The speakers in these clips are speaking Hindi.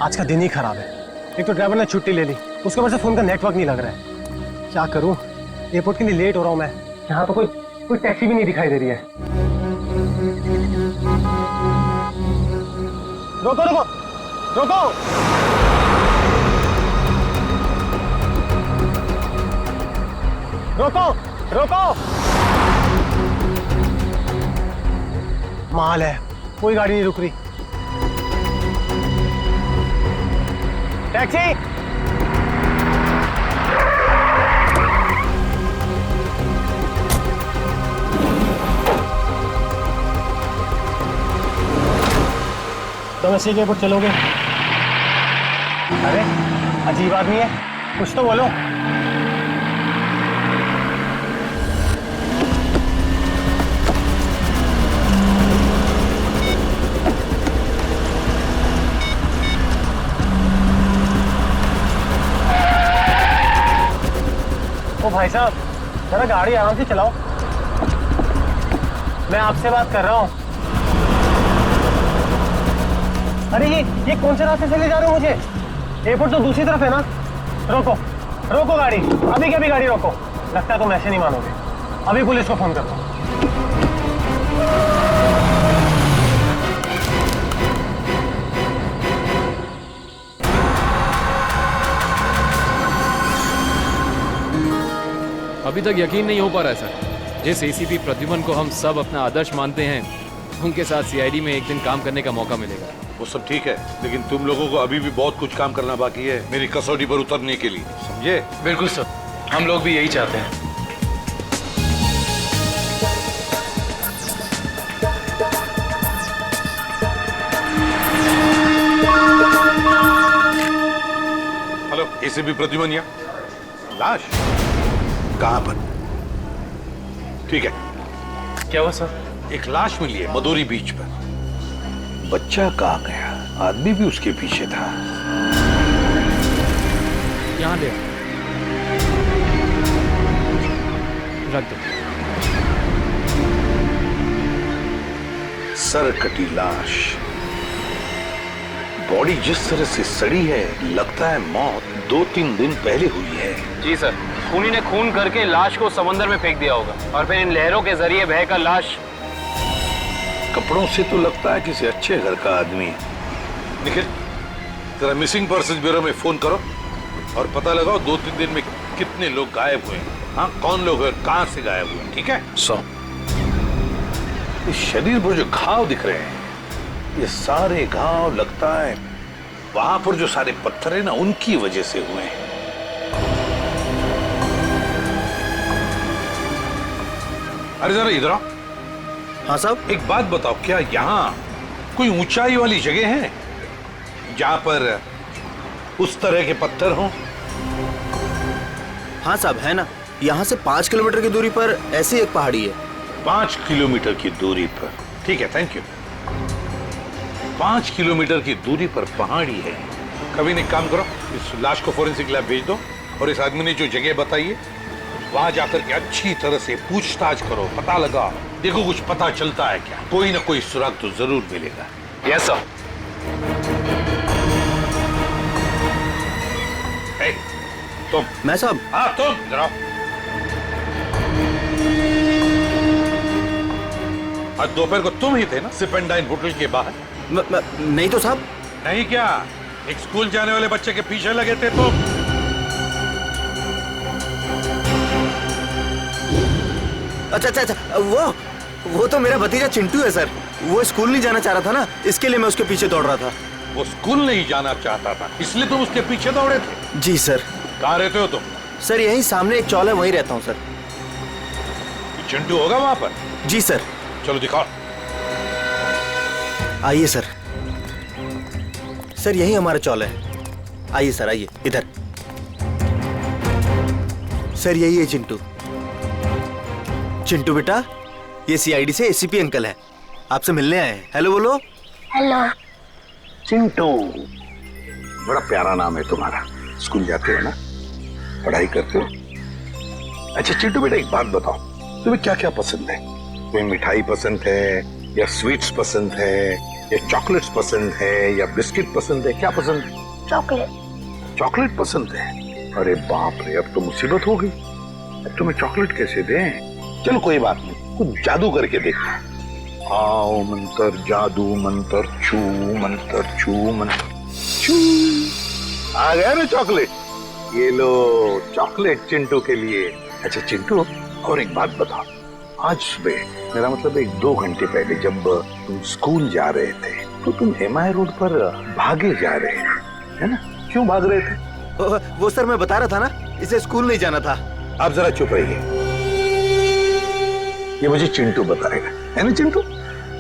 आज का दिन ही खराब है। एक तो ड्राइवर ने छुट्टी ले ली, उसके ऊपर से फोन का नेटवर्क नहीं लग रहा है। क्या करूं, एयरपोर्ट के लिए लेट हो रहा हूं मैं। यहाँ तो कोई टैक्सी भी नहीं दिखाई दे रही है। रोको रोको रोको। रोको रोको। माल है, कोई गाड़ी नहीं रुक रही। टैक्सी। डोमेस्टिक एयरपोर्ट चलोगे? अरे अजीब आदमी है, कुछ तो बोलो। ओ भाई साहब, जरा गाड़ी आराम से चलाओ, मैं आपसे बात कर रहा हूँ। अरे ये कौन से रास्ते से ले जा रहे हो मुझे? एयरपोर्ट तो दूसरी तरफ है ना। रोको रोको गाड़ी, अभी के अभी गाड़ी रोको। लगता है तुम ऐसे नहीं मानोगे, अभी पुलिस को फोन कर दो। अभी तक यकीन नहीं हो पा रहा है सर। जिस एसीपी प्रद्युमन को हम सब अपना आदर्श मानते हैं, उनके साथ सीआईडी में एक दिन काम करने का मौका मिलेगा। वो सब ठीक है, लेकिन तुम लोगों को अभी भी बहुत कुछ काम करना बाकी है मेरी कसौटी पर उतरने के लिए, समझे? बिल्कुल सर, हम लोग भी यही चाहते हैं। हेलो, एसीपी प्रद्युमन या लाश कहां पर? ठीक है। क्या हुआ सर? एक लाश मिली है मदोरी बीच पर। बच्चा कहां गया? आदमी भी उसके पीछे था। यहाँ ले रख दो। सर कटी लाश, बॉडी जिस तरह से सड़ी है, लगता है मौत 2-3 दिन पहले हुई है। जी सर, खूनी ने खून करके लाश को समंदर में फेंक दिया होगा और फिर इन लहरों के जरिए बहकर लाश। कपड़ों से तो लगता है किसी अच्छे घर का आदमी। निखिल, जरा मिसिंग पर्सन ब्यूरो में फोन करो और पता लगाओ 2-3 दिन में कितने लोग गायब हुए। हाँ, कौन लोग हैं, कहां से गायब हुए, ठीक है? इस शरीर पर जो घाव दिख रहे हैं, ये सारे घाव लगता है वहां पर जो सारे पत्थर है ना, उनकी वजह से हुए हैं। अरे जरा इधर आओ। हाँ साहब। एक बात बताओ, क्या यहाँ कोई ऊंचाई वाली जगह है जहां पर उस तरह के पत्थर हों? हाँ साहब, है ना। यहाँ से 5 किलोमीटर की दूरी पर ऐसी एक पहाड़ी है। 5 किलोमीटर की दूरी पर? ठीक है, थैंक यू। 5 किलोमीटर की दूरी पर पहाड़ी है। कभी नहीं, काम करो, इस लाश को फोरेंसिक लैब भेज दो और इस आदमी ने जो जगह बताई है वहां जाकर के अच्छी तरह से पूछताछ करो, पता लगाओ, देखो कुछ पता चलता है क्या। कोई ना कोई सुराग तो जरूर मिलेगा। Yes sir. तुम। मैं साहब? हाँ तुम, जरा आज दोपहर को तुम ही थे ना सिप एंड डाइन होटल के बाहर? नहीं तो साहब। नहीं क्या? एक स्कूल जाने वाले बच्चे के पीछे लगे थे तुम? अच्छा, वो तो मेरा भतीजा चिंटू है सर। वो स्कूल नहीं जाना चाह रहा था ना, इसके लिए मैं उसके पीछे दौड़ रहा था। वो स्कूल नहीं जाना चाहता था, इसलिए तुम उसके पीछे दौड़े थे? जी सर। कहाँ रहते हो तुम? सर यहीं सामने एक चौल है, वहीं रहता हूँ सर। चिंटू होगा वहां पर? जी सर। चलो दिखाओ। आइए सर। सर यही हमारा चौल है। आइए सर, आइए इधर। सर यही है चिंटू। चिंटू बेटा, ये सीआईडी से एसीपी अंकल हैं, आपसे मिलने आए हैं। हेलो बोलो। हेलो। चिंटू, बड़ा प्यारा नाम है तुम्हारा। स्कूल जाते हो ना, पढ़ाई करते हो? अच्छा चिंटू बेटा, एक बात बताओ, तुम्हें क्या क्या पसंद है? कोई मिठाई पसंद है या स्वीट्स पसंद है या चॉकलेट्स पसंद है या बिस्किट पसंद है, क्या पसंद है? चॉकलेट। चॉकलेट पसंद है? अरे बाप रे, अब तो मुसीबत हो गई। अब तुम्हें चॉकलेट कैसे दें? चलो कोई बात नहीं, कुछ जादू करके देखते हैं। आओ मंत्र जादू मंत्र छू मंत्र छू मंत्र छू। आ गया ना चॉकलेट? ये लो चॉकलेट चिंटू के लिए। अच्छा चिंटू, और एक बात बताओ, आज सुबह मेरा मतलब 1-2 घंटे पहले जब तुम स्कूल जा रहे थे तो तुम MI रोड पर भागे जा रहे थे, है ना? क्यों भाग रहे थे? वो सर मैं बता रहा था ना, इसे स्कूल नहीं जाना था। आप जरा चुप रहिए, ये मुझे चिंटू बताएगा, है ना चिंटू?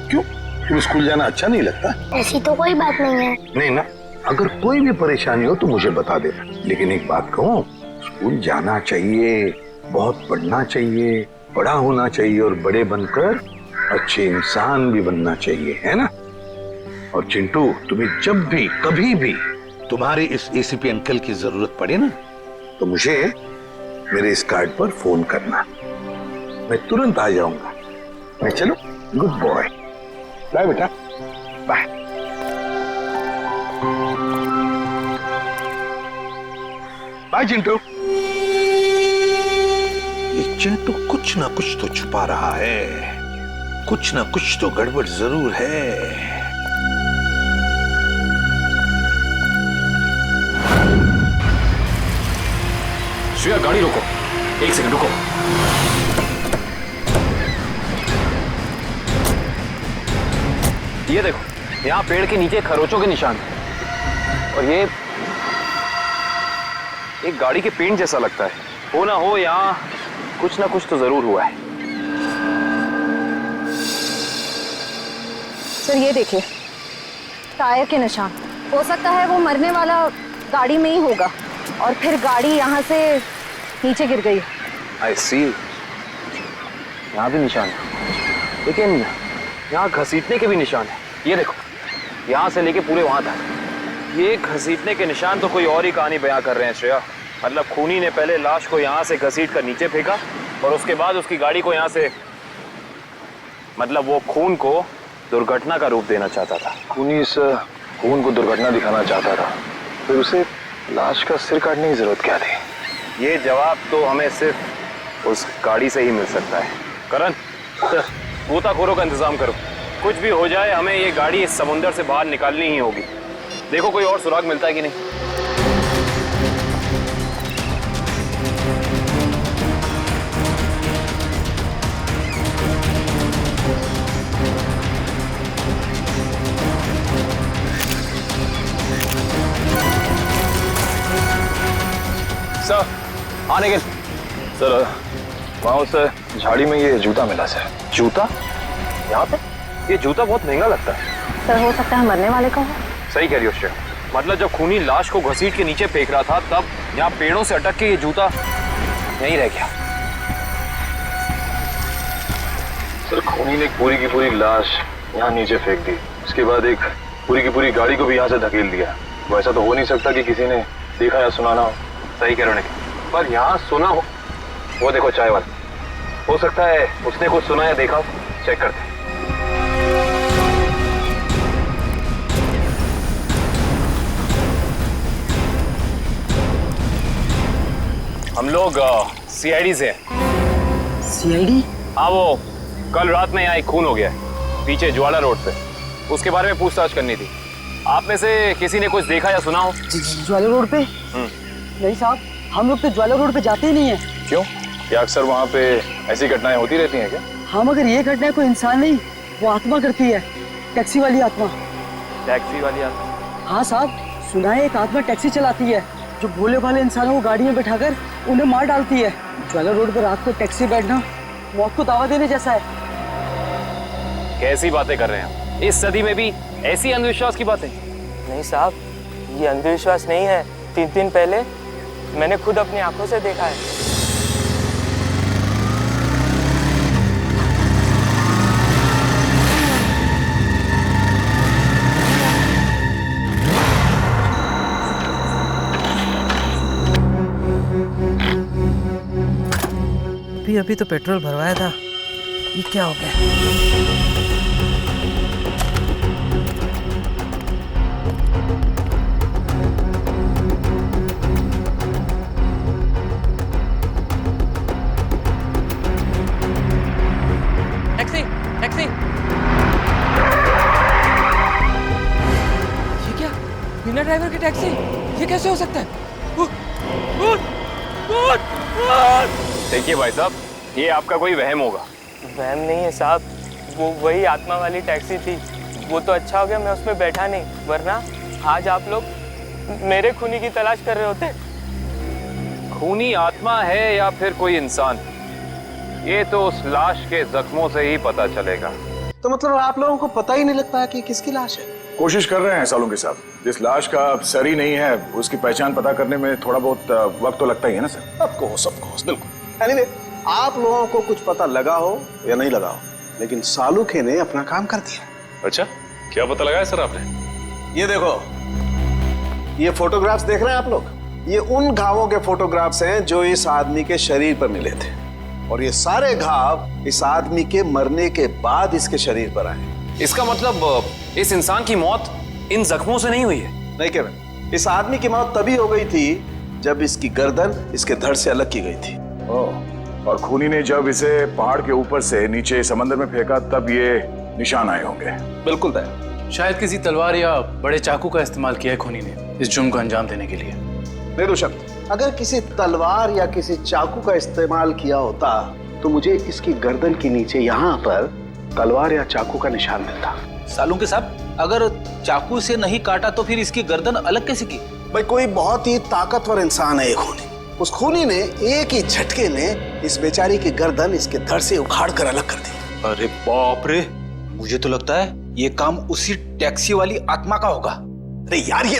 क्यों, तुम्हें स्कूल जाना अच्छा नहीं लगता? ऐसी तो कोई बात नहीं है। नहीं ना, अगर कोई भी परेशानी हो तो मुझे बता देना। लेकिन एक बात कहूँ, स्कूल जाना चाहिए, बहुत पढ़ना चाहिए, बड़ा होना चाहिए और बड़े बनकर अच्छे इंसान भी बनना चाहिए, है ना? और चिंटू, तुम्हें जब भी कभी भी तुम्हारे इस ACP अंकल की जरूरत पड़े ना, तो मुझे मेरे इस कार्ड पर फोन करना, मैं तुरंत आ जाऊंगा। मैं चलो, गुड बॉय, बाय बेटा, बाय। बाय चिंटू। ये चिंटू कुछ ना कुछ तो छुपा रहा है, कुछ ना कुछ तो गड़बड़ जरूर है। श्रेया गाड़ी रोको, 1 सेकंड रुको। ये देखो, यहाँ पेड़ के नीचे खरोचों के निशान हैं। और ये एक गाड़ी के पेंट जैसा लगता है। हो ना हो, यहाँ कुछ ना कुछ तो जरूर हुआ है। सर ये देखिए, टायर के निशान। हो सकता है वो मरने वाला गाड़ी में ही होगा और फिर गाड़ी यहाँ से नीचे गिर गई। आई सी, यहाँ भी निशान है, लेकिन यहाँ घसीटने के भी निशान है। ये देखो, यहाँ से लेके पूरे वहां तक ये घसीटने के निशान। तो कोई और ही कहानी बयां कर रहे हैं श्रेया। मतलब खूनी ने पहले लाश को यहाँ से घसीट कर नीचे फेंका और उसके बाद उसकी गाड़ी को यहाँ से, मतलब वो खून को दुर्घटना का रूप देना चाहता था। खूनी इस खून को दुर्घटना दिखाना चाहता था, फिर उसे लाश का सिर काटने की जरूरत क्या थी? ये जवाब तो हमें सिर्फ उस गाड़ी से ही मिल सकता है। करण, गोताखोरों का इंतजाम करो। कुछ भी हो जाए, हमें ये गाड़ी इस समुंदर से बाहर निकालनी ही होगी। देखो कोई और सुराग मिलता है कि नहीं। सर, आने के सर, वहाँ उस झाड़ी में ये जूता मिला सर। जूता? यहाँ पे? ये जूता बहुत महंगा लगता है। सर हो सकता है मरने वाले का हो। सही कह रही हो श्रेया। मतलब जब खूनी लाश को घसीट के नीचे फेंक रहा था, तब यहाँ पेड़ों से अटक के ये जूता यहीं रह गया। सर खूनी ने पूरी की पूरी लाश यहाँ नीचे फेंक दी, उसके बाद एक पूरी की पूरी गाड़ी को भी यहाँ से धकेल दिया। वैसा तो हो नहीं सकता कि किसी ने देखा या सुना ना हो। सही कह रहे हो, पर यहाँ सुना हो। वो देखो चाय वाला, हो सकता है उसने कुछ सुना या देखा हो। चेक करते हैं। हम लोग CID से हैं। CID? हाँ, वो कल रात में यहाँ एक खून हो गया है पीछे ज्वाला रोड पे। उसके बारे में पूछताछ करनी थी। आप में से किसी ने कुछ देखा या सुना हो? ज्वाला रोड पे? नहीं साहब, हम लोग तो ज्वाला रोड पे जाते ही नहीं है। क्यों? क्या अक्सर वहाँ पे ऐसी घटनाएं होती रहती हैं क्या? हाँ, मगर ये घटना कोई इंसान नहीं, वो आत्मा करती है। टैक्सी वाली आत्मा। टैक्सी वाली आत्मा? हाँ साहब, सुना है एक आत्मा टैक्सी चलाती है जो भोले भाले इंसानों को गाड़ी में बैठाकर उन्हें मार डालती है। ज्वाला रोड पर रात को टैक्सी बैठना मौत को दावा देने जैसा है। कैसी बातें कर रहे हैं? इस सदी में भी ऐसी अंधविश्वास की बातें? नहीं साहब, ये अंधविश्वास नहीं है। 3 दिन पहले मैंने खुद अपनी आंखों से देखा है। अभी तो पेट्रोल भरवाया था, ये क्या हो गया? टैक्सी, ये कैसे हो सकता है? देखिए भाई साहब, ये आपका कोई वहम होगा। वहम नहीं है साहब, वो वही आत्मा वाली टैक्सी थी। वो तो अच्छा हो गया मैं उसमें बैठा नहीं, वरना आज आप लोग मेरे खूनी की तलाश कर रहे होते। खूनी आत्मा है या फिर कोई इंसान, ये तो उस लाश के जख्मों से ही पता चलेगा। तो मतलब आप लोगों को पता ही नहीं लगता है कि किसकी लाश है? कोशिश कर रहे हैं सालों के साथ। जिस लाश का सर ही नहीं है उसकी पहचान पता करने में थोड़ा बहुत वक्त तो लगता ही है ना सर। ऑफ कोर्स, बिल्कुल। एनीवे, आप लोगों को कुछ पता लगा हो या नहीं लगा हो, लेकिन सालुखे ने अपना काम कर दिया। अच्छा, क्या पता लगाया सर आपने? ये देखो, ये फोटोग्राफ्स देख रहे हैं आप लोग? ये उन घावों के फोटोग्राफ्स हैं जो इस आदमी के शरीर पर मिले थे, और ये सारे घाव इस आदमी के मरने के बाद इसके शरीर पर आए। इसका मतलब इस इंसान की मौत इन जख्मों से नहीं हुई है? नहीं केविन, इस आदमी की मौत तभी हो गई थी जब इसकी गर्दन इसके धड़ से अलग की गई थी। और खूनी ने जब इसे पहाड़ के ऊपर से नीचे समंदर में फेंका तब ये निशान आए होंगे। बिल्कुल तय। शायद किसी तलवार या बड़े चाकू का इस्तेमाल किया है खूनी ने इस जुर्म को अंजाम देने के लिए। निर्दोषक, अगर किसी तलवार या किसी चाकू का इस्तेमाल किया होता तो मुझे इसकी गर्दन के नीचे यहाँ पर तलवार या चाकू का निशान मिलता। सालुंके साहब, अगर चाकू से नहीं काटा तो फिर इसकी गर्दन अलग कैसे की? भाई, कोई बहुत ही ताकतवर इंसान है ये खूनी। उस खूनी ने एक ही झटके में इस बेचारी की गर्दन इसके धड़ से उखाड़ कर अलग कर दी। अरे बाप रे, मुझे तो लगता है ये काम उसी टैक्सी वाली आत्मा का होगा। अरे यार, ये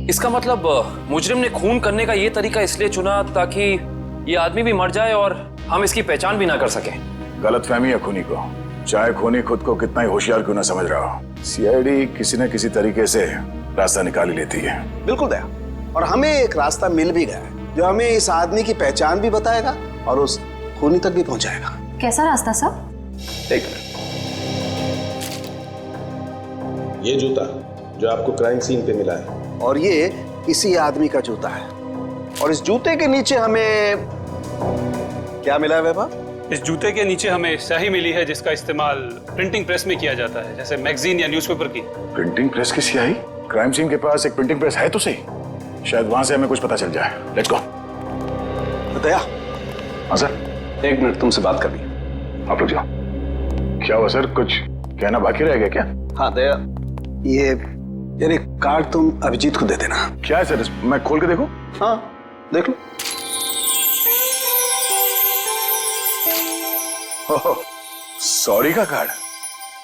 इसका मतलब मुजरिम ने खून करने का ये तरीका इसलिए चुना ताकि ये आदमी भी मर जाए और हम इसकी पहचान भी ना कर सकें। गलतफहमी है खूनी को, चाहे खूनी खुद को कितना ही होशियार क्यों ना समझ रहा हो। सीआईडी किसी न किसी तरीके से रास्ता निकाल ही लेती है। बिल्कुल दया, और हमें एक रास्ता मिल भी गया है जो हमें इस आदमी की पहचान भी बताएगा और उस खूनी तक भी पहुंचाएगा। कैसा रास्ता साहब? एक मिनट, ये जूता जो आपको क्राइम सीन पे मिला है, और ये इसी आदमी का जूता है, और इस जूते के नीचे हमें क्या मिला है वैभव? इस जूते के नीचे हमें स्याही मिली है जिसका इस्तेमाल प्रिंटिंग प्रेस में किया जाता है, जैसे मैगजीन या न्यूज़पेपर की। प्रिंटिंग प्रेस की स्याही? क्राइम सीन के पास एक प्रिंटिंग प्रेस है तो सही, शायद वहां से हमें कुछ पता चल जाए। Let's go. दया। हाँ सर। 1 मिनट तुमसे बात करनी। आप लोग जाओ। क्या हुआ सर, कुछ कहना बाकी रह गया क्या? हाँ दया, ये यार एक कार्ड तुम अभिजीत को दे देना। क्या है सर, मैं खोल के देखूं? हाँ देख लो। सॉरी का कार्ड?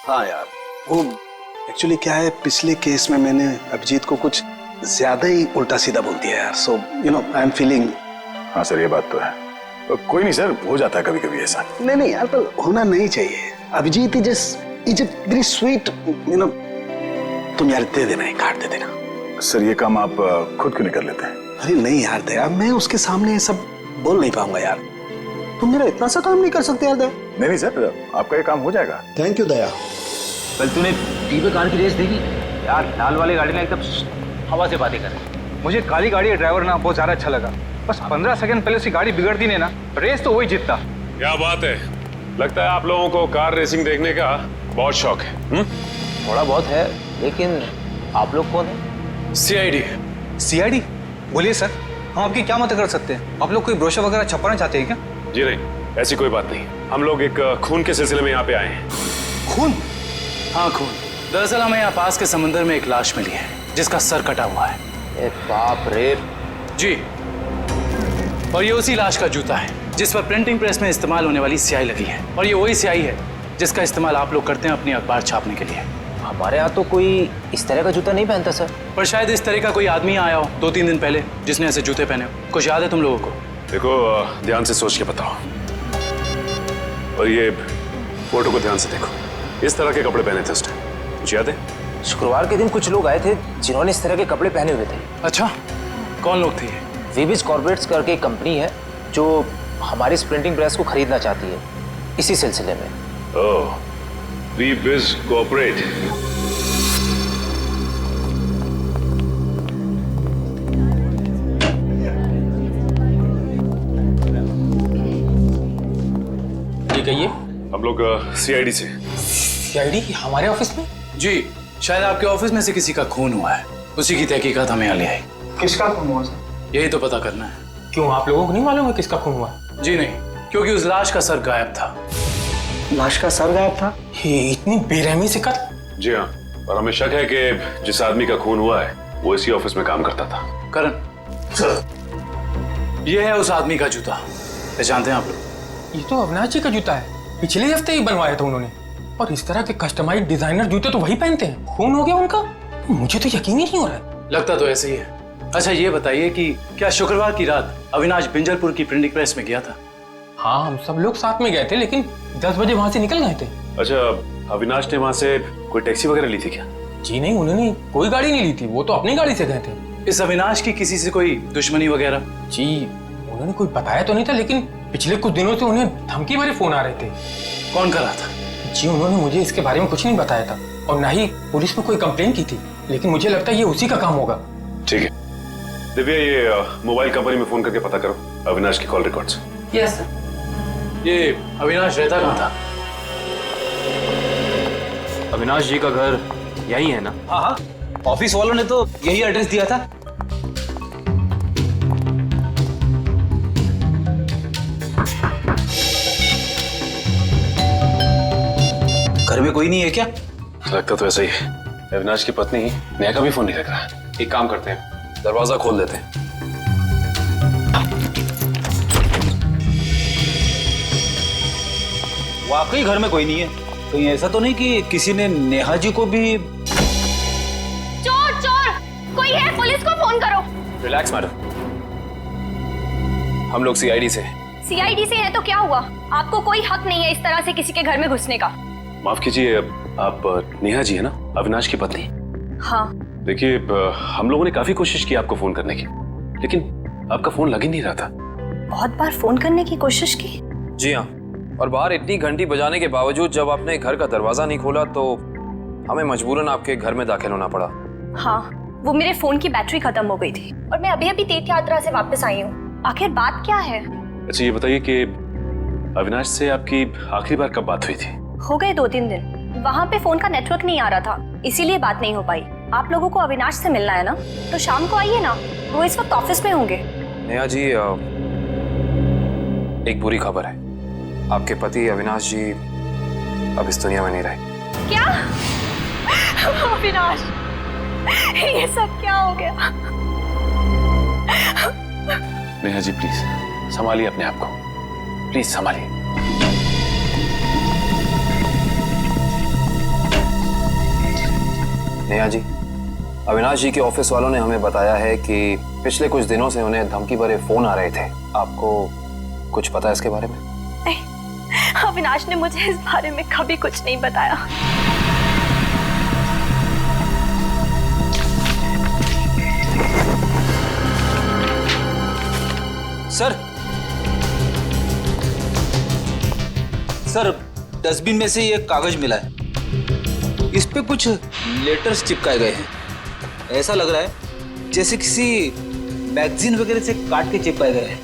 हाँ यार, वो एक्चुअली क्या है, पिछले केस में मैंने अभिजीत को कुछ ज्यादा ही उल्टा सीधा बोल दिया यार, so you know I am feeling. हाँ सर, ये बात तो है। कोई नहीं सर, हो जाता है कभी कभी ऐसा। नहीं यार, पर होना नहीं चाहिए। Abhijeet is very sweet, you know. तुम यार दे देना, एक कार्ड दे देना। सर ये काम आप खुद क्यों नहीं कर लेते? अरे नहीं यार दया, मैं उसके सामने ये सब बोल नहीं पाऊंगा यार। तुम मेरा इतना सा काम नहीं कर सकते यार दया। नहीं सर, आपका ये काम हो जाएगा। थैंक यू दया। कल तूने टीवी कार की रेस देखी? यार लाल वाली गाड़ी ने एकदम हवा से बातें कर। मुझे काली गाड़ी का ड्राइवर ना बहुत ज्यादा अच्छा लगा। बस 15 सेकंड पहले उसकी गाड़ी बिगड़ती नहीं ना, रेस तो वही जीतता। क्या बात है, लगता है आप लोगों को कार रेसिंग देखने का बहुत शौक है। थोड़ा बहुत है, लेकिन आप लोग कौन है? सीआईडी? बोलिए सर, हम आपकी क्या मदद कर सकते हैं? आप लोग कोई ब्रोशर वगैरह छपाना चाहते हैं क्या? जी नहीं, ऐसी कोई बात नहीं। हम लोग एक खून के सिलसिले में यहाँ पे आए हैं। खून? हाँ खून। दरअसल हमें यहाँ पास के समंदर में एक लाश मिली है जिसका सर कटा हुआ है। ए बाप रे। जी, और ये उसी लाश का जूता है जिस पर प्रिंटिंग प्रेस में इस्तेमाल होने वाली स्याही लगी है, और ये वही स्याही है जिसका इस्तेमाल आप लोग करते हैं अपनी अखबार छापने के लिए। हमारे यहाँ तो कोई इस तरह का जूता नहीं पहनता सर। पर शायद इस तरह का कोई आदमी आया हो 2-3 दिन पहले जिसने ऐसे जूते पहने हो। कुछ याद है तुम लोगों को? देखो, ध्यान से सोच के बताओ, और ये फोटो को ध्यान से देखो। इस तरह के कपड़े पहने थे उस टाइम, कुछ याद है? शुक्रवार के दिन कुछ लोग आए थे जिन्होंने इस तरह के कपड़े पहने हुए थे। अच्छा, कौन लोग थे ये? वीबिज कॉर्पोरेट्स करके एक कंपनी है जो हमारी इस प्रिंटिंग प्रेस को खरीदना चाहती है, इसी सिलसिले में। ओह, वीबिज कॉर्पोरेट। कहिए। हम लोग सीआईडी से। सीआईडी? हमारे ऑफिस में? जी, शायद आपके ऑफिस में से किसी का खून हुआ है। उसी की तहकीकात हमें हालिया है। किसका खून हुआ सर? यही तो पता करना है। क्यों, आप लोगों को नहीं मालूम है किसका खून हुआ? जी नहीं, क्योंकि उस लाश का सर गायब था। लाश का सर गायब था? ये इतनी बेरहमी से कत्ल? जी हाँ, और हमें शक है कि जिस आदमी का खून हुआ है वो इसी ऑफिस में काम करता था। करण सर, ये है उस आदमी का जूता। पहचानते हैं आप लोग? ये तो अविनाश जी का जूता है, पिछले हफ्ते ही बनवाया था उन्होंने। और इस तरह के कस्टमाइज्ड डिजाइनर जूते तो वही पहनते हैं। खून हो गया उनका? मुझे तो यकीन ही नहीं हो रहा है। लगता तो ऐसे ही है। अच्छा ये बताइए कि क्या शुक्रवार की रात अविनाश बिंजलपुर की प्रिंटिंग प्रेस में गया था? हाँ, हम सब लोग साथ में गए थे, लेकिन 10 बजे वहां से निकल गए थे। अच्छा, अविनाश ने वहां से कोई टैक्सी वगैरह ली थी क्या? जी नहीं, उन्होंने कोई गाड़ी नहीं ली थी, वो तो अपनी गाड़ी से गए थे। इस अविनाश की किसी से कोई दुश्मनी वगैरह? जी उन्होंने कोई बताया तो नहीं था, लेकिन पिछले कुछ दिनों से उन्हें धमकी भरे फोन आ रहे थे। कौन कर रहा था? जी उन्होंने मुझे इसके बारे में कुछ नहीं बताया था, और ना ही पुलिस में कोई कंप्लेन की थी, लेकिन मुझे लगता है ये उसी का काम होगा। ठीक है दिव्या, ये मोबाइल कंपनी में फोन करके पता करो अविनाश की कॉल रिकॉर्ड्स। Yes sir. ये अविनाश रहता कहाँ था? अविनाश जी का घर यही है ना? हाँ हाँ, ऑफिस वालों ने तो यही एड्रेस दिया था। घर में कोई नहीं है क्या? लगता तो ऐसा ही है। अविनाश की पत्नी नेहा का भी फोन नहीं लग रहा। एक काम करते हैं, दरवाजा खोल देते हैं। वाकई घर में कोई नहीं है। कहीं ऐसा तो नहीं कि किसी ने नेहा जी को भी? चोर चोर कोई है, पुलिस को फोन करो। रिलैक्स मैडम, हम लोग सीआईडी से। सीआईडी से है तो क्या हुआ? आपको कोई हक नहीं है इस तरह से किसी के घर में घुसने का। माफ कीजिए, आप नेहा जी है ना, अविनाश की पत्नी? हाँ। देखिए, हम लोगों ने काफी कोशिश की आपको फोन करने की, लेकिन आपका फोन लग ही नहीं रहा था। बहुत बार फोन करने की कोशिश की। जी हाँ, और बाहर इतनी घंटी बजाने के बावजूद जब आपने घर का दरवाजा नहीं खोला तो हमें मजबूरन आपके घर में दाखिल होना पड़ा। हाँ, वो मेरे फोन की बैटरी खत्म हो गई थी और मैं अभी अभी तीर्थ यात्रा से वापस आई हूँ। आखिर बात क्या है? अच्छा ये बताइए कि अविनाश से आपकी आखिरी बार कब बात हुई थी? हो गए 2-3 दिन। वहाँ पे फोन का नेटवर्क नहीं आ रहा था, इसीलिए बात नहीं हो पाई। आप लोगों को अविनाश से मिलना है ना, तो शाम को आइए ना, वो इस वक्त ऑफिस में होंगे। नेहा जी, एक बुरी खबर है, आपके पति अविनाश जी अब इस दुनिया में नहीं रहे। क्या? अविनाश, ये सब क्या हो गया? नेहा जी प्लीज संभालिए अपने आप को, प्लीज संभालिए। नेहा जी, अविनाश जी के ऑफिस वालों ने हमें बताया है कि पिछले कुछ दिनों से उन्हें धमकी भरे फोन आ रहे थे। आपको कुछ पता है इसके बारे में? नहीं, अविनाश ने मुझे इस बारे में कभी कुछ नहीं बताया। सर, डस्टबिन में से ये कागज मिला है। इस पे कुछ लेटर्स चिपकाए गए हैं। ऐसा लग रहा है जैसे किसी मैगजीन वगैरह से काट के चिपकाए गए हैं।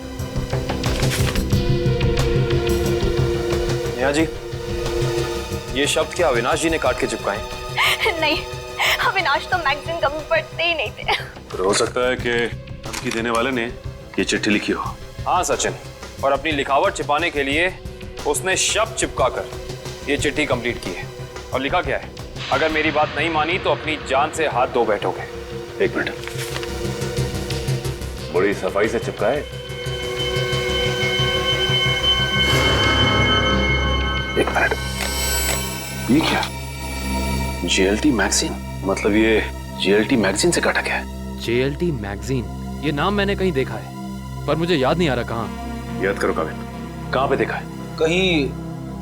नेहा जी, ये शब्द क्या अविनाश जी ने काट के चिपकाए? नहीं, अविनाश तो मैगजीन कभी पढ़ते ही नहीं थे। तो हो सकता है कि धमकी देने वाले ने ये चिट्ठी लिखी हो। हाँ सचिन, और अपनी लिखावट छिपाने के लिए उसने शब्द चिपकाकर ये चिट्ठी कंप्लीट की है। और लिखा क्या है? अगर मेरी बात नहीं मानी तो अपनी जान से हाथ धो बैठोगे। एक मिनट, बड़ी सफाई से चिपकाए। एक मिनट, ये क्या? JLT मैगजीन, मतलब ये JLT मैगजीन से काटा गया है। JLT मैगजीन, ये नाम मैंने कहीं देखा है, पर मुझे याद नहीं आ रहा कहाँ। याद करो काविन, कहाँ पे देखा है? कहीं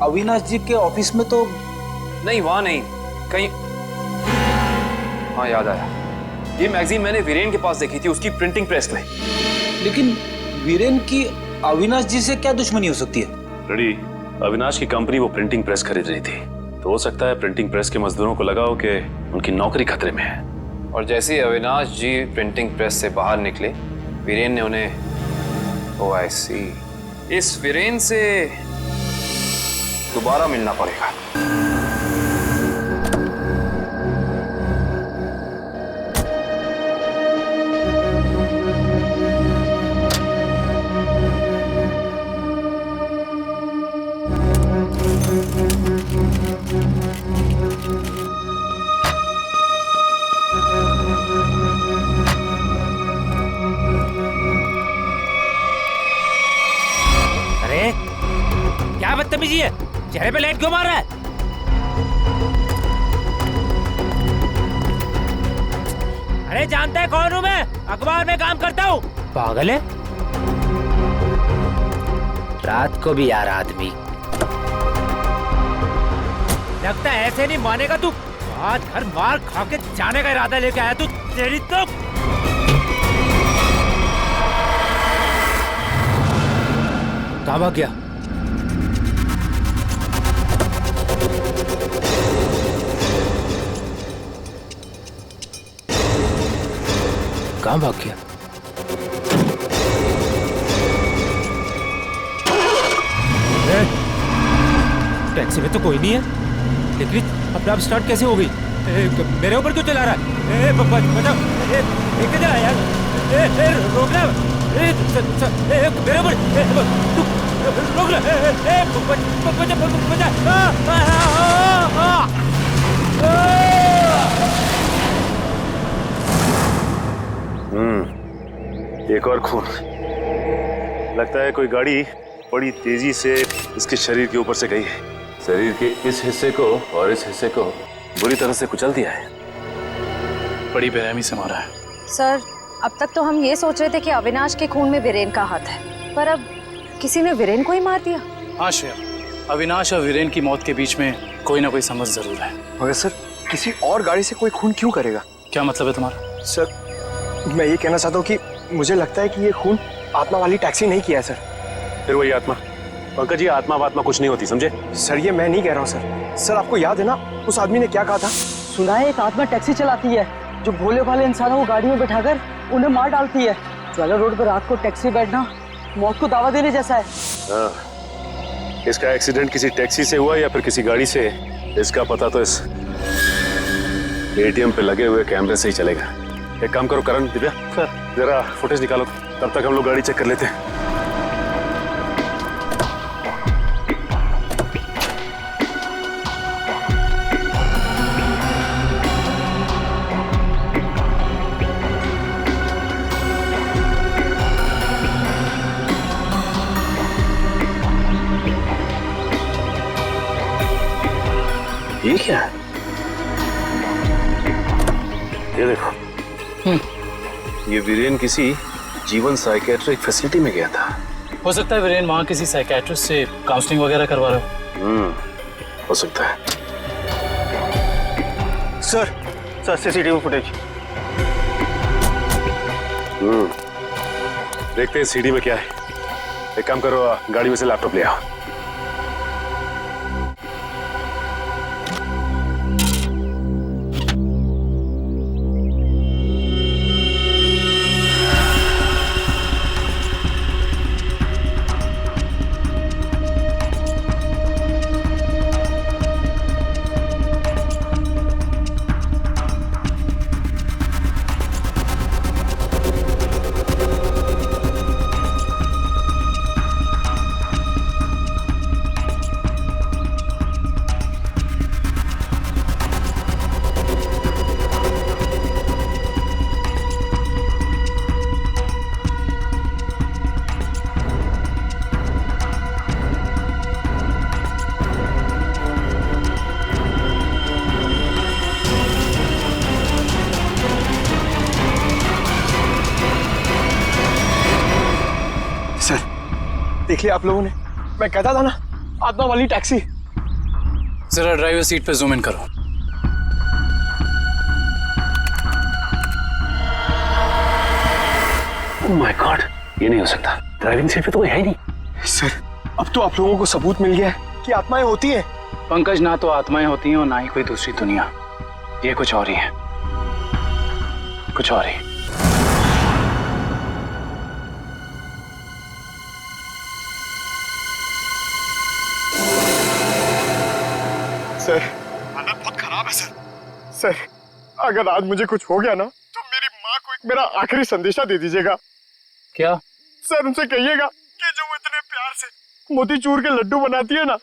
अविनाश जी के ऑफिस में तो नहीं, वहां नहीं, कहीं। हाँ याद आया, ये मैगजीन मैंने वीरेन के पास देखी थी, उसकी प्रिंटिंग प्रेस में। लेकिन वीरेन की अविनाश जी से क्या दुश्मनी हो सकती है? रेडी, अविनाश की कंपनी वो प्रिंटिंग प्रेस खरीद रही थी, तो हो सकता है प्रिंटिंग प्रेस के मजदूरों को लगा हो कि उनकी नौकरी खतरे में है। और जैसे ही अविनाश जी प्रिंटिंग प्रेस से बाहर निकले, वीरेन ने उन्हें, ओह आई सी, इस वीरेन से दोबारा मिलना पड़ेगा। क्या बदतमीजी है? चेहरे पे लाइट क्यों मार रहा है? अरे जानता है कौन हूँ मैं? अखबार में काम करता हूँ। पागल है? रात को भी यार आदमी। लगता है ऐसे नहीं मानेगा तू। आज घर मार खा के जाने का इरादा लेके आया तू। तेरी तो कहाँ भाग गया? कहाँ भाग गया? टैक्सी में तो कोई नहीं है, लेकिन अपने आप स्टार्ट कैसे हो गई? मेरे ऊपर क्यों चला रहा है? बचाओ! किधर आया यार? रोकना! मेरे ऊपर रोक लो! एक और खून। लगता है कोई गाड़ी बड़ी तेजी से इसके शरीर के ऊपर से गई है। शरीर के इस हिस्से को और इस हिस्से को बुरी तरह से कुचल दिया है। बड़ी बेरहमी से मारा है। सर, अब तक तो हम ये सोच रहे थे कि अविनाश के खून में वीरेन का हाथ है, पर अब किसी ने वीरेन को ही मार दिया। हाँ श्रेया, अविनाश और वीरेन की मौत के बीच में कोई ना कोई समझ जरूर है। मगर सर, किसी और गाड़ी से कोई खून क्यों करेगा? क्या मतलब है तुम्हारा? सर, मैं ये कहना चाहता हूँ कि मुझे लगता है कि ये खून आत्मा वाली टैक्सी नहीं किया है सर। फिर वही आत्मा? पंकज जी, आत्मा कुछ नहीं होती, समझे? सर, ये मैं नहीं कह रहा हूँ सर। सर, आपको याद है ना उस आदमी ने क्या कहा था? सुना है एक आत्मा टैक्सी चलाती है जो भोले भाले इंसानों को गाड़ी में बैठाकर उन्हें मार डालती है। ज्वाला रोड पर रात को टैक्सी बैठना मौत को दावा देने जैसा है। हाँ, इसका एक्सीडेंट किसी टैक्सी से हुआ या फिर किसी गाड़ी से, इसका पता तो इस एटीएम पे लगे हुए कैमरे से ही चलेगा। एक काम करो करण, दिव्या, जरा फुटेज निकालो, तब तक हम लोग गाड़ी चेक कर लेते हैं। ये क्या है? ये देखो, ये वीरेन किसी जीवन साइकेट्रिक फैसिलिटी में गया था। हो सकता है वीरेन वहाँ किसी साइकेट्रिस्ट से काउंसलिंग वगैरह करवा रहे हो। हो सकता है। Sir CCTV footage. देखते हैं सीडी में क्या है। एक काम करो, गाड़ी में से लैपटॉप ले आओ। देख लिया आप लोगों ने? मैं कहता था ना, आत्मा वाली टैक्सी। जरा ड्राइवर सीट पे जूम इन करो। ओह माय गॉड, ये नहीं हो सकता। ड्राइविंग सीट पे तो कोई है ही नहीं। सर, अब तो आप लोगों को सबूत मिल गया है कि आत्माएं होती हैं। पंकज, ना तो आत्माएं होती हैं और ना ही कोई दूसरी दुनिया। ये कुछ और ही है, कुछ और ही। सर, हालत बहुत खराब है सर। सर, अगर आज मुझे कुछ हो गया ना, तो मेरी माँ को एक मेरा आखिरी संदेशा दे दीजिएगा। क्या? सर, उनसे कहिएगा कि जो वो इतने प्यार से मोतीचूर के लड्डू बनाती है ना,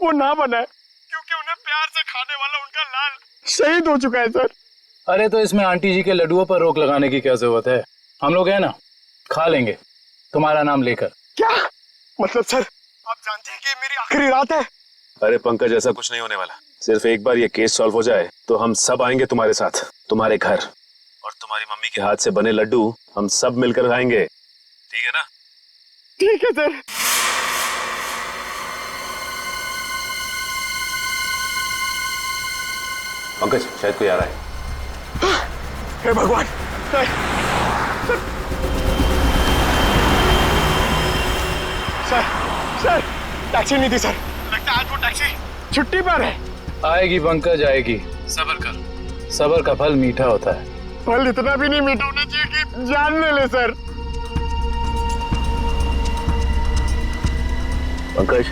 वो ना बनाए, क्योंकि उन्हें प्यार से खाने वाला उनका लाल शहीद हो चुका है सर। अरे तो इसमें आंटी जी के लड्डुओं पर रोक लगाने की क्या जरूरत है? हम लोग है ना, खा लेंगे तुम्हारा नाम लेकर। क्या मतलब सर, आप जानते हैं कि ये मेरी आखिरी रात है। अरे पंकज, ऐसा कुछ नहीं होने वाला। सिर्फ एक बार ये केस सॉल्व हो जाए तो हम सब आएंगे तुम्हारे साथ, तुम्हारे घर, और तुम्हारी मम्मी के हाथ से बने लड्डू हम सब मिलकर खाएंगे। ठीक है ना? ठीक है सर। पंकज, शायद कोई आ रहा है। हे भगवान। सर टैक्सी नहीं थी सर। लगता है आज वो टैक्सी छुट्टी पर है। आएगी पंकज, आएगी। सब्र कर, सब्र का फल मीठा होता है। फल इतना भी नहीं मीठा होना चाहिए कि जान ले ले सर। पंकज,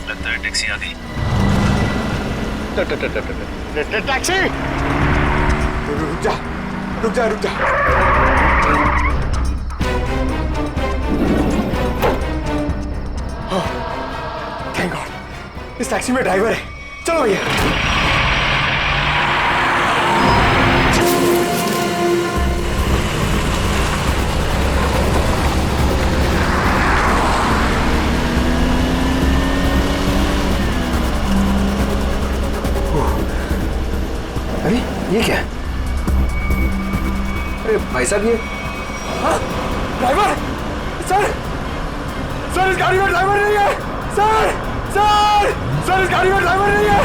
लगता है टैक्सी आ गई। टैक्सी। रुक जा रुक जा रुक जा। थैंक गॉड, इस टैक्सी में ड्राइवर है। चलो भैया। अरे ये क्या है? अरे भाई साहब, ये ड्राइवर। सर इस गाड़ी में ड्राइवर नहीं है। सर इस गाड़ी में ड्राइवर नहीं है।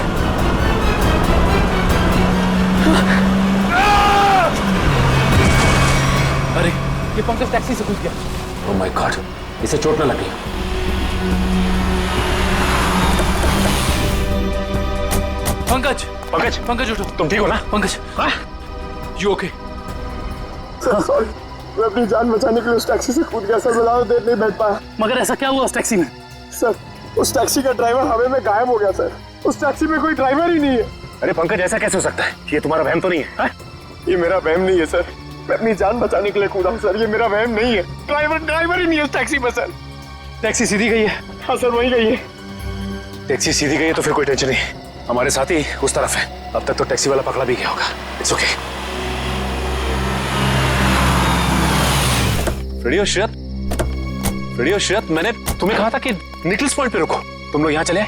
अरे ये पंकज टैक्सी से घुस गया। ओह माय गॉड, इसे चोट न लगी। पंकज उठो। तुम ठीक हो ना? Pankaj, you okay? Sir sorry, मैं अपनी जान बचाने के लिए उस टैक्सी से कूद गया सर। मैं ज्यादा देर नहीं बैठ पाया। मगर ऐसा क्या हुआ उस टैक्सी में? सर उस टैक्सी का ड्राइवर हवा में गायब हो गया सर। उस टैक्सी में कोई ड्राइवर ही नहीं है। अरे पंकज, ऐसा कैसे हो सकता है? ये तुम्हारा वहम तो नहीं है? ये मेरा वहम नहीं है सर। मैं अपनी जान बचाने के लिए कूदा हूँ सर। ये मेरा वहम नहीं है। ड्राइवर ही नहीं है उस टैक्सी में सर। टैक्सी सीधी गई है? हाँ सर, वही गई है। टैक्सी सीधी गई है तो फिर कोई टेंशन नहीं। हमारे साथ ही उस तरफ है। अब तक तो टैक्सी वाला पकड़ा भी गया होगा। It's okay. रेडियो श्रेयत, मैंने तुम्हें कहा था कि निकल्स पॉइंट पे रुको। तुम लोग यहाँ चले आए?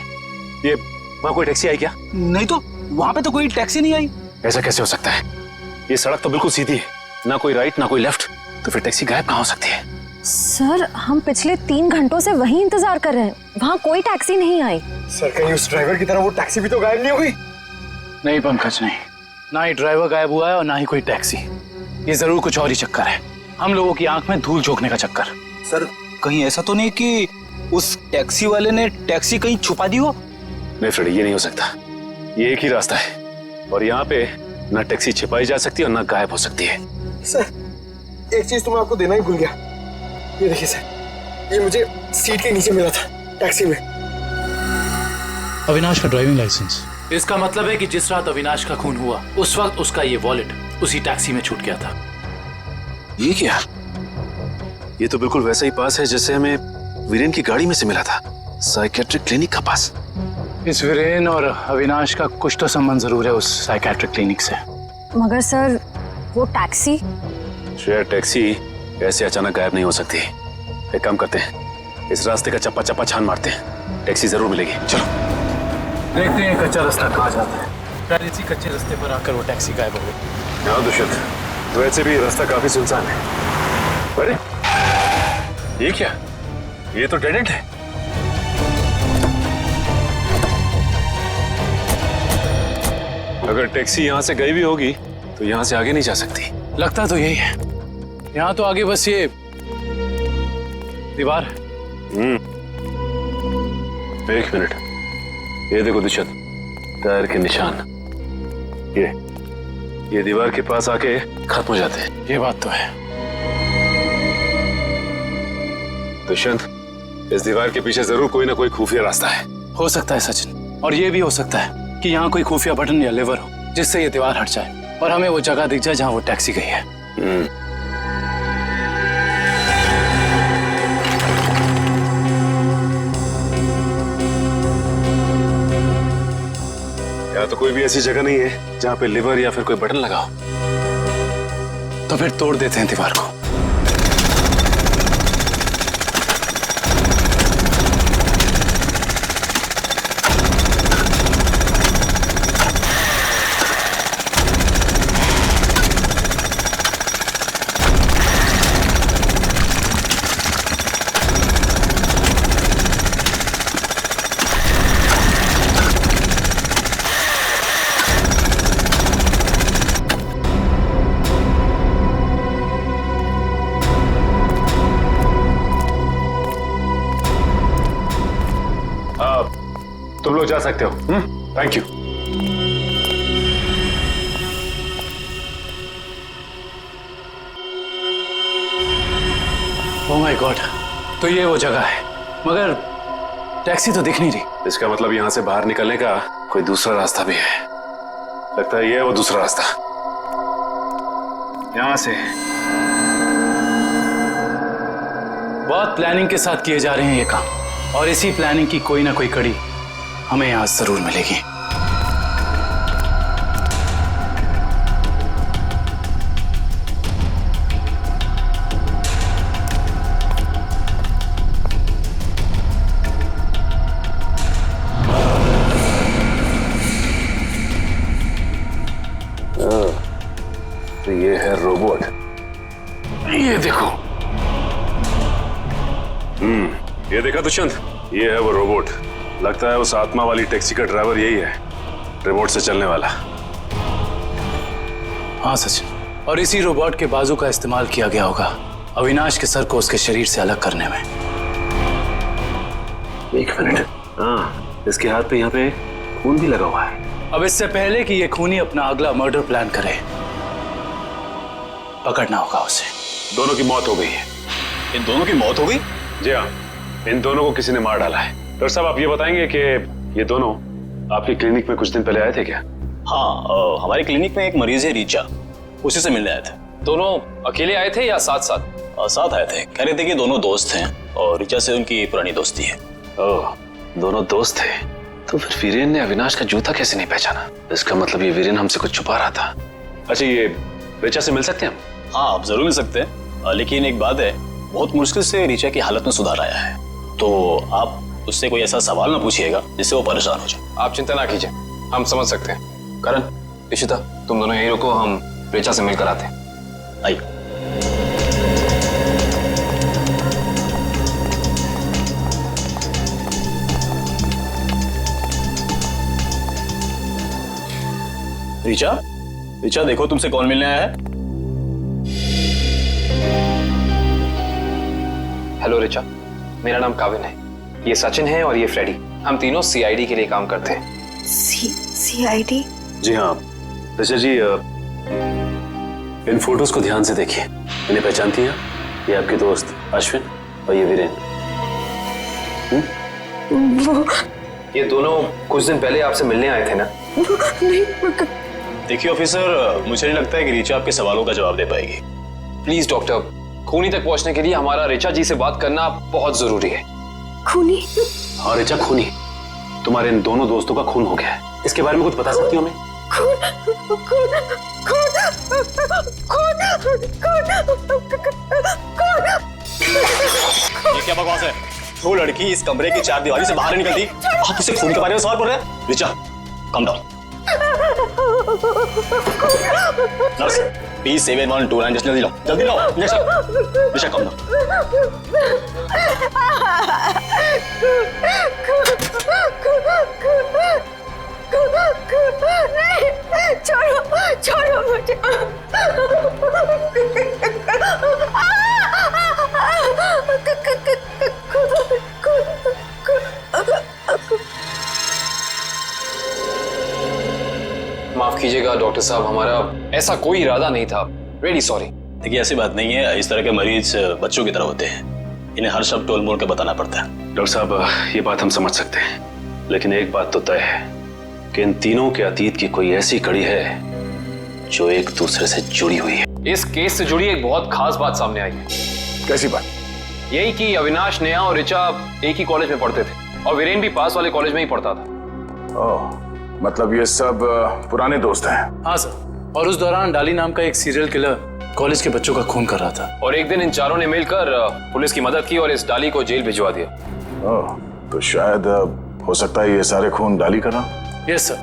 ये वहाँ कोई टैक्सी आई क्या? नहीं तो, वहाँ पे तो कोई टैक्सी नहीं आई। ऐसा कैसे हो सकता है? ये सड़क तो बिल्कुल सीधी है, ना कोई राइट ना कोई लेफ्ट, तो फिर टैक्सी गायब कहाँ हो सकती है? सर हम पिछले 3 घंटों से वहीं इंतजार कर रहे हैं, वहाँ कोई टैक्सी नहीं आई। सर कहीं उस ड्राइवर की तरह वो टैक्सी भी तो गायब नहीं हो गई? नहीं पंकज, नहीं। ना ही ड्राइवर गायब हुआ है और ना ही कोई टैक्सी। ये जरूर कुछ और ही चक्कर है, हम लोगों की आंख में धूल झोंकने का चक्कर। सर कहीं ऐसा तो नहीं कि उस टैक्सी वाले ने टैक्सी कहीं छुपा दी हो? नहीं फ्रेडी, ये नहीं हो सकता। ये एक ही रास्ता है और यहाँ पे ना टैक्सी छिपाई जा सकती है और ना गायब हो सकती है। सर एक चीज तो मैं आपको देना ही भूल गया। ये देखिए सर, ये मुझे सीट के नीचे मिला था टैक्सी में। अविनाश का ड्राइविंग लाइसेंस। इसका मतलब है कि जिस रात अविनाश का खून हुआ उस वक्त उसका ये वॉलेट उसी टैक्सी में छूट गया था। ये क्या? ये तो बिल्कुल वैसा ही पास है जैसे हमें वीरेन की गाड़ी में से मिला था, साइकेट्रिक क्लिनिक का पास। इस वीरेन और अविनाश का कुछ तो संबंध जरूर है उस साइकेट्रिक क्लिनिक से। मगर सर वो टैक्सी? शेयर टैक्सी ऐसे अचानक गायब नहीं हो सकती। एक काम करते हैं, इस रास्ते का चप्पा चप्पा छान मारते हैं, टैक्सी जरूर मिलेगी। चलो देखते हैं कच्चा रास्ता कहाँ जाता है। शायद इसी कच्चे रास्ते पर आकर वो टैक्सी गायब हो गई। हाँ दुष्यंत, वैसे भी रास्ता काफी सुनसान है। अरे ये क्या? ये तो डेड एंड है। अगर टैक्सी यहाँ से गई भी होगी तो यहाँ से आगे नहीं जा सकती। लगता तो यही है। यहाँ तो आगे बस ये दीवार है। एक मिनट, ये देखो दुष्यंत, टायर के निशान। ये दीवार के पास आके खत्म हो जाते हैं। ये बात तो है। दुष्यंत, इस दीवार के पीछे जरूर कोई ना कोई खुफिया रास्ता है। हो सकता है सचिन, और ये भी हो सकता है कि यहाँ कोई खुफिया बटन या लेवर हो जिससे ये दीवार हट जाए और हमें वो जगह दिख जाए जहाँ वो टैक्सी गई है। यहाँ तो कोई भी ऐसी जगह नहीं है जहाँ पे लिवर या फिर कोई बटन लगा हो। तो फिर तोड़ देते हैं दीवार को। तुम लोग जा सकते हो। Thank you. Oh my God, तो ये वो जगह है, मगर टैक्सी तो दिख नहीं रही। इसका मतलब यहाँ से बाहर निकलने का कोई दूसरा रास्ता भी है। लगता है ये है वो दूसरा रास्ता। यहाँ से बहुत प्लानिंग के साथ किए जा रहे हैं ये काम, और इसी प्लानिंग की कोई ना कोई कड़ी हमें यहाँ जरूर मिलेगी। तो ये है रोबोट, ये देखो। ये देखा दुष्यंत, ये है वो रोबोट। लगता है उस आत्मा वाली टैक्सी का ड्राइवर यही है, रिमोट से चलने वाला। हाँ सचिन, और इसी रोबोट के बाजू का इस्तेमाल किया गया होगा अविनाश के सर को उसके शरीर से अलग करने में। एक मिनट, हाँ, इसके हाथ पे यहाँ पे खून भी लगा हुआ है। अब इससे पहले कि ये खूनी अपना अगला मर्डर प्लान करे, पकड़ना होगा उसे। दोनों की मौत हो गई है। इन दोनों की मौत हो गई? जी हाँ, इन दोनों को किसी ने मार डाला है। डॉक्टर साहब, आप ये बताएंगे कि ये दोनों आपकी क्लिनिक में कुछ दिन पहले आए थे क्या? हाँ, हमारी क्लिनिक में एक मरीज है रीचा, उसी से मिलने आए थे। दोनों अकेले आए थे या साथ साथ? साथ आए थे। कह रहे थे कि दोनों दोस्त हैं और रीचा से उनकी पुरानी दोस्ती है। ओह, दोनों दोस्त थे। तो फिर वीरेन ने अविनाश का जूता कैसे नहीं पहचाना? इसका मतलब ये वीरेन हमसे कुछ छुपा रहा था। अच्छा, ये रीचा से मिल सकते हैं हम? हाँ, आप जरूर मिल सकते हैं, लेकिन एक बात है, बहुत मुश्किल से रीचा की हालत में सुधार आया है, तो आप उससे कोई ऐसा सवाल ना पूछिएगा जिससे वो परेशान हो जाए। आप चिंता ना कीजिए, हम समझ सकते हैं। करण, इशिता, तुम दोनों यहीं रुको, हम रीचा से मिलकर आते हैं। आइए। रीचा, रीचा देखो तुमसे कौन मिलने आया है। हेलो रीचा, मेरा नाम काविन है, ये सचिन है और ये फ्रेडी। हम तीनों सीआईडी के लिए काम करते हैं। सीआईडी? जी हाँ ऋचा जी, इन फोटोज को ध्यान से देखिए। इन्हें पहचानती हैं? ये आपके दोस्त अश्विन और ये वीरेन। ये दोनों कुछ दिन पहले आपसे मिलने आए थे ना? देखिए ऑफिसर, मुझे नहीं लगता है कि रीचा आपके सवालों का जवाब दे पाएगी। प्लीज डॉक्टर, खूनी तक पहुंचने के लिए हमारा रीचा जी से बात करना बहुत जरूरी है। खूनी? हाँ रीचा, खूनी। तुम्हारे इन दोनों दोस्तों का खून हो गया है, इसके बारे में कुछ बता सकती हो हमें? ये क्या बकवास है? वो लड़की इस कमरे की चार दीवारी से बाहर निकलती, आप उसे खून के बारे में सवाल कर रहे हैं? Richa, come down. Nurse, please 7129 जल्दी लो, जल्दी लो। Richa, come down. छोड़ो, छोड़ो मुझे। माफ कीजिएगा डॉक्टर साहब, हमारा ऐसा कोई इरादा नहीं था। Really sorry. देखिए ऐसी बात नहीं है, इस तरह के मरीज बच्चों की तरह होते हैं, इन्हें हर शब्द टोल मोल के बताना पड़ता है। डॉक्टर साहब, ये बात हम समझ सकते हैं, लेकिन एक बात तो तय है कि इन तीनों के अतीत की कोई ऐसी कड़ी है जो एक दूसरे से जुड़ी हुई है। इस केस से जुड़ी एक बहुत खास बात सामने आई है। कैसी बात? यही कि अविनाश, नेहा और ऋचा एक ही कॉलेज में पढ़ते थे और वीरेन भी पास वाले कॉलेज में ही पढ़ता था। ओह, मतलब ये सब पुराने दोस्त हैं? हाँ सर, और उस दौरान डाली नाम का एक सीरियल किलर कॉलेज के बच्चों का खून कर रहा था, और एक दिन इन चारों ने मिलकर पुलिस की मदद की और इस डाली को जेल भिजवा दिया। ओह, तो शायद हो सकता है ये सारे खून डाली कर रहा। यस सर,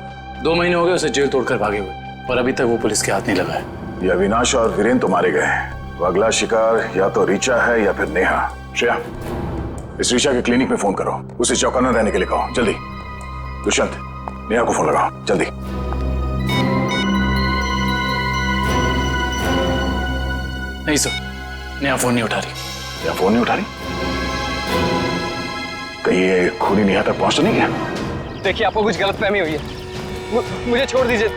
2 महीने हो गए उसे जेल तोड़कर भागे हुए, और अभी तक वो पुलिस के हाथ नहीं लगा है। ये अविनाश और वीरेन तो मारे गए हैं, तो अगला शिकार या तो रीचा है या फिर नेहा। श्रेया, इस रीचा के क्लिनिक में फोन करो, उसे चौकन्ना रहने के लिए कहो, जल्दी। दुष्यंत, नेहा को फोन लगाओ, जल्दी। नहीं सर, नेहा फोन नहीं उठा रही। नेहा फोन नहीं उठा रही? कहीं ये खूनी नेहा तक पहुंच तो नहीं गया? देखिए आपको कुछ गलतफहमी हुई है, मुझे छोड़ दीजिए।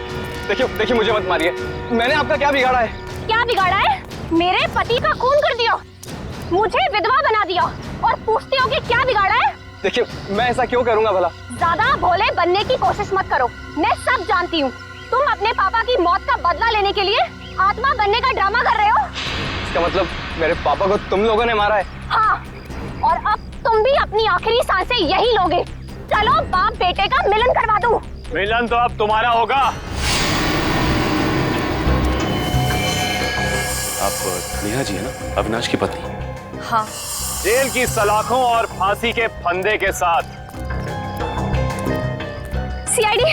देखिए मुझे मत मारिए, मैंने आपका क्या बिगाड़ा है? क्या बिगाड़ा है? मेरे पति का खून कर दिया, मुझे विधवा बना दिया और पूछते हो कि क्या बिगाड़ा है? देखिए मैं ऐसा क्यों करूंगा भला? ज्यादा भोले बनने की कोशिश मत करो, मैं सब जानती हूँ। तुम अपने पापा की मौत का बदला लेने के लिए आत्मा बनने का ड्रामा कर रहे हो। इसका मतलब मेरे पापा को तुम लोगों ने मारा है? हाँ, और अब तुम भी अपनी आखिरी सांसें यही लोगे। चलो बाप बेटे का मिलन करवा दूं। मिलन तो अब तुम्हारा होगा। आप नेहा जी है ना, अविनाश की पत्नी? हाँ। जेल की सलाखों और फांसी के फंदे के साथ। सीआईडी,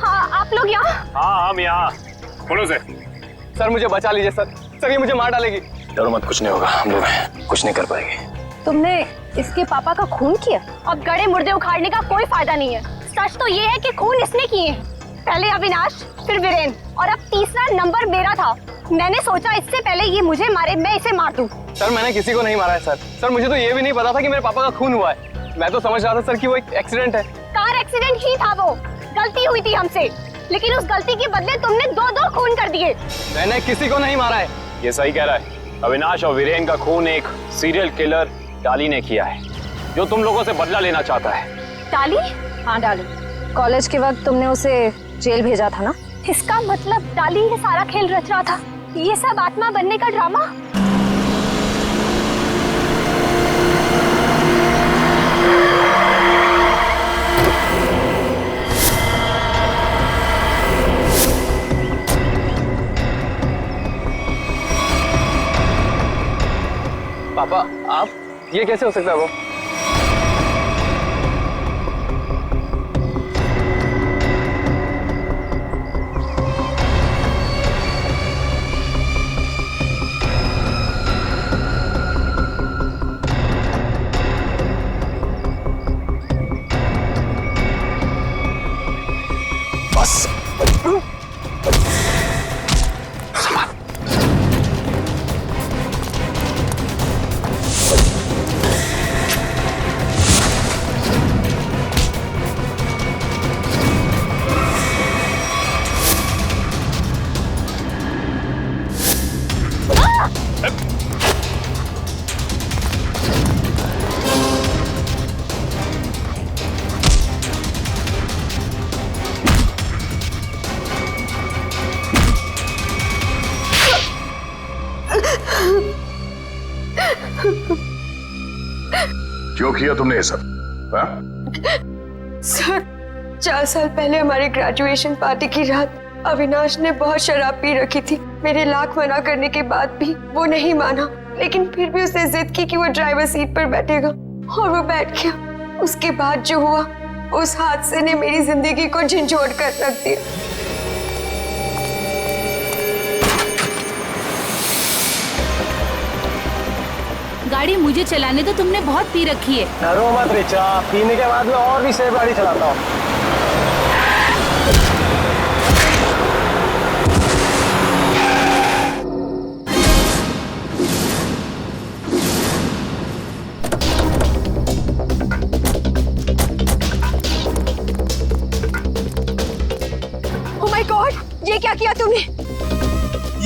हाँ आप लोग यहाँ? हाँ हम यहाँ। बोलो से। सर मुझे बचा लीजिए सर, सर ये मुझे मार डालेगी। डरो मत, कुछ नहीं होगा, हम लोग हैं, कुछ नहीं कर पाएंगे। तुमने इसके पापा का खून किया? अब गड़े मुर्दे उखाड़ने का कोई फायदा नहीं है। सच तो ये है कि खून इसने किए, पहले अविनाश फिर वीरेन और अब तीसरा नंबर मेरा था। मैंने सोचा इससे पहले ये मुझे मारे मैं इसे मार दूं। सर मैंने किसी को नहीं मारा है सर। सर मुझे तो ये भी नहीं पता था कि मेरे पापा का खून हुआ है। मैं तो समझ रहा था सर कि वो एक एक्सीडेंट है। कार एक्सीडेंट ही था, वो गलती हुई थी हमसे, लेकिन उस गलती के बदले तुमने दो खून कर दिए। मैंने किसी को नहीं मारा है। ये सही कह रहा है। अविनाश और वीरेन का खून एक सीरियल किलर डाली ने किया है, जो तुम लोगों से बदला लेना चाहता है। डाली? हाँ डाली। कॉलेज के वक्त तुमने उसे जेल भेजा था ना? इसका मतलब डाली ये सारा खेल रच रहा था, ये सब आत्मा बनने का ड्रामा। पापा आप, ये कैसे हो सकता है? वो बस क्यों किया तुमने ये सब? सर 4 साल पहले हमारी ग्रेजुएशन पार्टी की रात अविनाश ने बहुत शराब पी रखी थी। मेरे लाख मना करने के बाद भी वो नहीं माना, लेकिन फिर भी उसने जिद की कि वो ड्राइवर सीट पर बैठेगा और वो बैठ गया। उसके बाद जो हुआ, उस हादसे ने मेरी जिंदगी को झंझोड़ कर रख दिया। गाड़ी मुझे चलाने तो तुमने बहुत पी रखी है। डरो मत रिचा, पीने के बाद मैं और भी सेफ गाड़ी चलाता हूँ। ओह माय गॉड, ये क्या किया तुमने?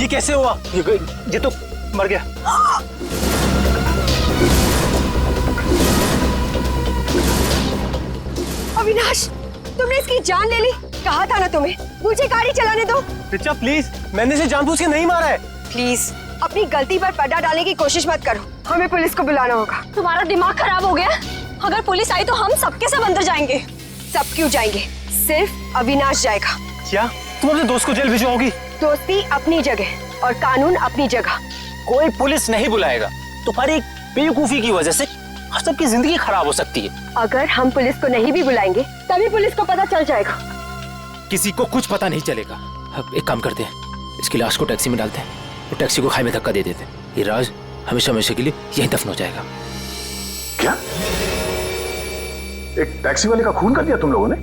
ये कैसे हुआ? ये तो मर गया। अविनाश, तुमने इसकी जान ले ली। कहा था ना तुम्हें, मुझे गाड़ी चलाने दो। रिचा प्लीज, मैंने इसे जानबूझ के नहीं मारा है। प्लीज अपनी गलती पर पर्दा डालने की कोशिश मत करो, हमें पुलिस को बुलाना होगा। तुम्हारा दिमाग खराब हो गया? अगर पुलिस आई तो हम सबके सब अंदर जाएंगे। सब क्यों जाएंगे? सिर्फ अविनाश जाएगा। क्या तुम अपने दोस्त को जेल भिजवाओगी? दोस्ती अपनी जगह और कानून अपनी जगह। कोई पुलिस नहीं बुलाएगा। तुम्हारी बेवकूफी की वजह से सबकी जिंदगी खराब हो सकती है। अगर हम पुलिस को नहीं भी बुलाएंगे तभी पुलिस को पता चल जाएगा। किसी को कुछ पता नहीं चलेगा। अब एक काम करते हैं, इसकी लाश को टैक्सी में डालते हैं और टैक्सी को खाई में धक्का दे देते हैं। ये राज हमेशा हमेशा के लिए यहीं दफन हो जाएगा। क्या? एक टैक्सी वाले का खून कर दिया तुम लोगों ने?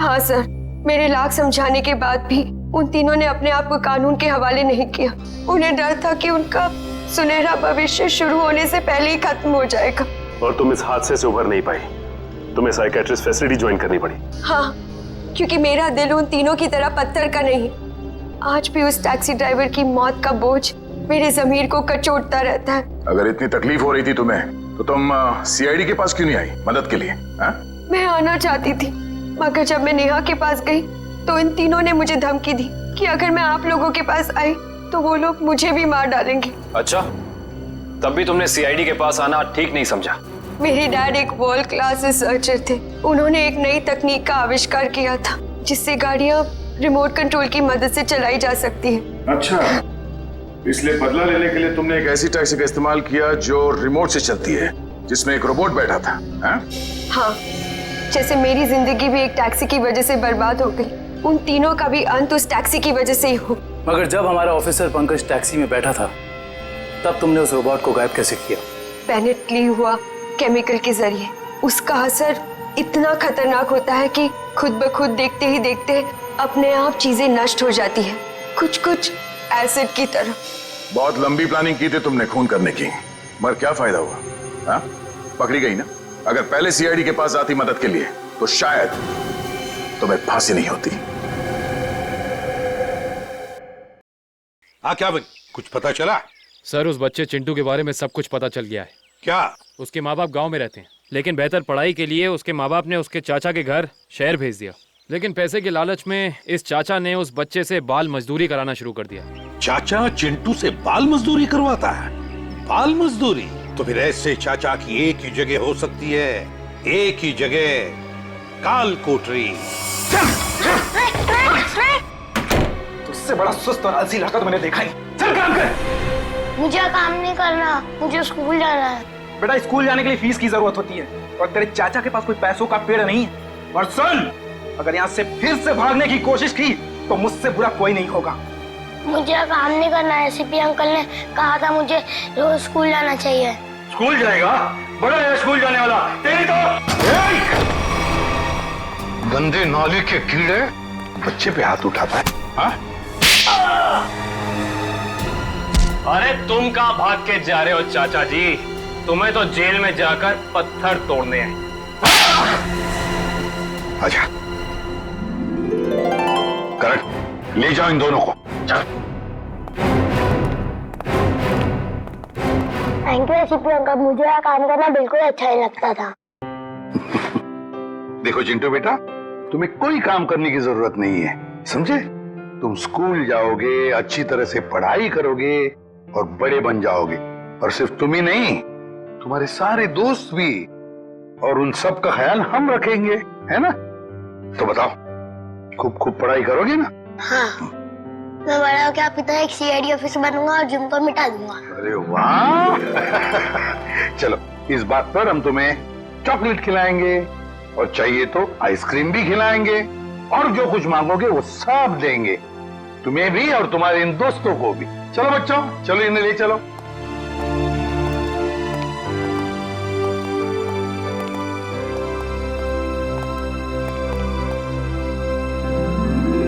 हाँ सर, मेरे लाख समझाने के बाद भी उन तीनों ने अपने आप को कानून के हवाले नहीं किया। उन्हें डर था कि उनका सुनहरा भविष्य शुरू होने से पहले ही खत्म हो जाएगा। और तुम इस हादसे से उभर नहीं पाई। तुम्हें साइकेट्रिस्ट फैसिलिटी ज्वाइन करनी पड़ी। हाँ, क्योंकि मेरा दिल उन तीनों की तरह पत्थर का नहीं। आज भी उस टैक्सी ड्राइवर की मौत का बोझ मेरे जमीर को कचोटता रहता है। अगर इतनी तकलीफ हो रही थी तुम्हें तो तुम सीआईडी के पास क्यों नहीं आई मदद के लिए? हा? मैं आना चाहती थी, मगर जब मैं नेहा के पास गई तो इन तीनों ने मुझे धमकी दी कि अगर मैं आप लोगों के पास आई तो वो लोग मुझे भी मार डालेंगे। अच्छा, तब भी तुमने सीआईडी के पास आना ठीक नहीं समझा? मेरे डैड एक वर्ल्ड क्लास रिसर्चर थे। उन्होंने एक नई तकनीक का आविष्कार किया था जिससे गाड़ियां रिमोट कंट्रोल की मदद से चलाई जा सकती है। अच्छा, इसलिए बदला लेने के लिए तुमने एक ऐसी टैक्सी का इस्तेमाल किया जो रिमोट से चलती है, जिसमें एक रोबोट बैठा था। हाँ, जैसे मेरी जिंदगी भी एक टैक्सी की वजह से बर्बाद हो गई, उन तीनों का भी अंत उस टैक्सी की वजह से ही हो। मगर जब हमारा ऑफिसर पंकज टैक्सी में बैठा था तब तुमने उस रोबोट को गायब कैसे किया? पेनेट ली हुआ केमिकल के जरिए। उसका असर इतना खतरनाक होता है कि खुद ब खुद देखते ही देखते अपने आप चीजें नष्ट हो जाती है, कुछ कुछ एसिड की तरह। बहुत लंबी प्लानिंग की थी तुमने खून करने की, मगर क्या फायदा हुआ? हाँ? पकड़ी गई ना। अगर पहले सीआईडी के पास आती मदद के लिए तो शायद तुम्हें फांसी नहीं होती। हाँ, क्या भाई, कुछ पता चला? सर, उस बच्चे चिंटू के बारे में सब कुछ पता चल गया है। क्या? उसके माँ बाप गांव में रहते हैं, लेकिन बेहतर पढ़ाई के लिए उसके माँ बाप ने उसके चाचा के घर शहर भेज दिया। लेकिन पैसे के लालच में इस चाचा ने उस बच्चे से बाल मजदूरी कराना शुरू कर दिया। चाचा चिंटू से बाल मजदूरी करवाता है? बाल मजदूरी? तो फिर ऐसे चाचा की एक ही जगह हो सकती है, एक ही जगह, काल कोठरी। तुझसे बड़ा सुस्त और आलसी लड़का तो मैंने देखा ही। चल काम कर। मुझे काम नहीं करना, मुझे स्कूल जाना है। बेटा, स्कूल जाने के लिए फीस की जरूरत होती है और तेरे चाचा के पास कोई पैसों का पेड़ नहीं है। और सुन, अगर यहाँ से फिर से भागने की कोशिश की तो मुझसे बुरा कोई नहीं होगा। मुझे काम नहीं करना है। सीपी अंकल ने कहा था मुझे रोज स्कूल जाना चाहिए। स्कूल जाएगा? बड़ा है स्कूल जाने वाला। तेरी तो गंदे नाले के कीड़े बच्चे पे हाथ उठाता है। हाँ? अरे तुम कहाँ भाग के जा रहे हो चाचा जी? तुम्हें तो जेल में जाकर पत्थर तोड़ने हैं। अच्छा, करेक्ट, ले जाओ इन दोनों को। थैंक यू सीपी अंकल, मुझे यहाँ काम करना बिल्कुल अच्छा नहीं लगता था। देखो चिंटू बेटा, तुम्हें कोई काम करने की जरूरत नहीं है, समझे? तुम स्कूल जाओगे, अच्छी तरह से पढ़ाई करोगे और बड़े बन जाओगे। और सिर्फ तुम ही नहीं, तुम्हारे सारे दोस्त भी, और उन सब का ख्याल हम रखेंगे, है ना? तो बताओ, खूब खूब पढ़ाई करोगे ना? हाँ, मैं बड़ा होकर आपकी तरह एक सीआईडी ऑफिसर बनूंगा और जिम को मिटा दूंगा। अरे वाह! चलो, इस बात पर हम तुम्हें चॉकलेट खिलाएंगे और चाहिए तो आइसक्रीम भी खिलाएंगे, और जो कुछ मांगोगे वो सब देंगे, तुम्हें भी और तुम्हारे इन दोस्तों को भी। चलो बच्चों, चलो इन्हें ले चलो।